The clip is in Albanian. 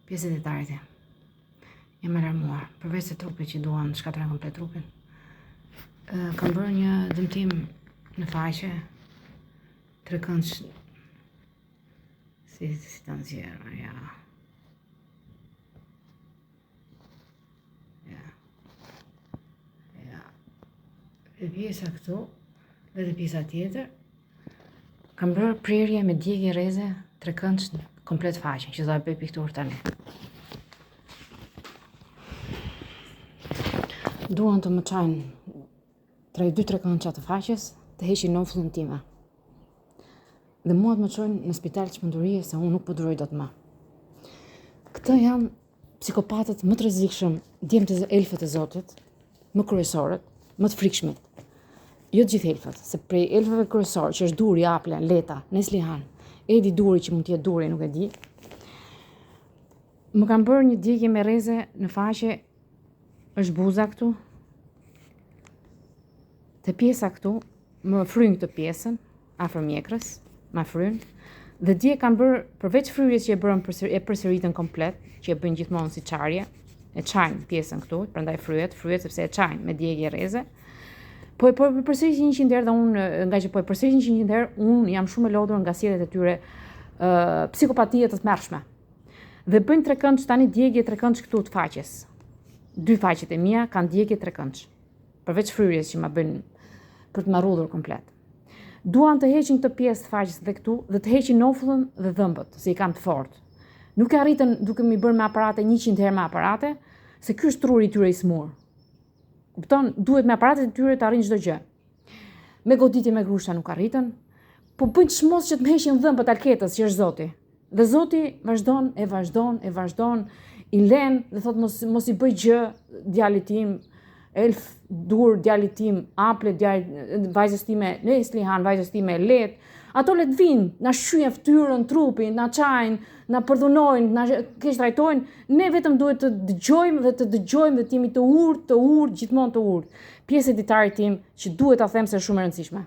Pjesët e tarit jam alarmuar, përveç se trupit që duan shkatërrojnë komplet trupin. Kam bërë një dëmtim në faqe, trekëndsh, si ta nxjerr, ja. Dhe pjesa këtu, dhe pjesa tjetër, kam bërë prerje me djegje rreze, trekëndsh, komplet faqen, që do ta bëj pikturë tani. Duan të më çajnë 2-3 këndësha të faqes, të heqin noflën time. Dhe mua të më çojnë në spital çmendurie se unë nuk po duroj dot më. Këto janë psikopatët më të rrezikshëm, djemtë e elfët e Zotit, më kryesorët, më të frikshmit. Jo të gjithë elfët, se prej elfëve kryesorë, që është Duri, Aplen, Leta, Neslihan, Edi Duri që mund të jetë Duri, nuk e di. Më kanë bërë një djegje me rreze në faqe, është buza këtu. Te pjesa këtu, më fryn këtë pjesën, afër mjekrës, ma fryn. Dhe dje kanë bërë, përveç fryrjes që e përsëritën komplet, që e bëjnë gjithmonë si çarje, e çajnë pjesën këtu, prandaj fryhet sepse e çajnë me djegje rreze. Po e përsëritin 100 herë dhe unë, nga që po e përsëritin 100 herë, unë jam shumë e lodhur nga sjelljet e tyre psikopatie të tmerrshme. Dhe bëjnë trekëndsh tani djegje trekëndsh këtu të faqes. 2 faqet e mia kanë djegje trekëndsh. Përveç fryrjes që ma bëjnë për të marrudhur komplet. Duan të heqin këtë pjesë të faqes dhe këtu dhe të heqin noflën dhe dhëmbët, se i kam të fortë. Nuk e arritën duke mi bërë me aparate 100 herë me aparate, se ky është truri i tyre i smur. Kupton, duhet me aparatet e tyre të arrin çdo gjë. Me goditje me grusha nuk arritën, po bëjnë çmos që të më heqin dhëmbët alketës që është Zoti. Dhe Zoti vazhdon, i len dhe thot mos i bëj gjë djalit tim, Elf, Dur, djalit tim, Aple, vajzës time, Neslihan, vajzës time, Let. Ato le të vinë, na shqyjnë fytyrën, trupin, na çajnë, na përdhunojnë, na keq trajtojnë. Ne vetëm duhet të dëgjojmë dhe të jemi të urtë, gjithmonë të urtë. Pjesë e ditarit tim që duhet ta them se është shumë e rëndësishme.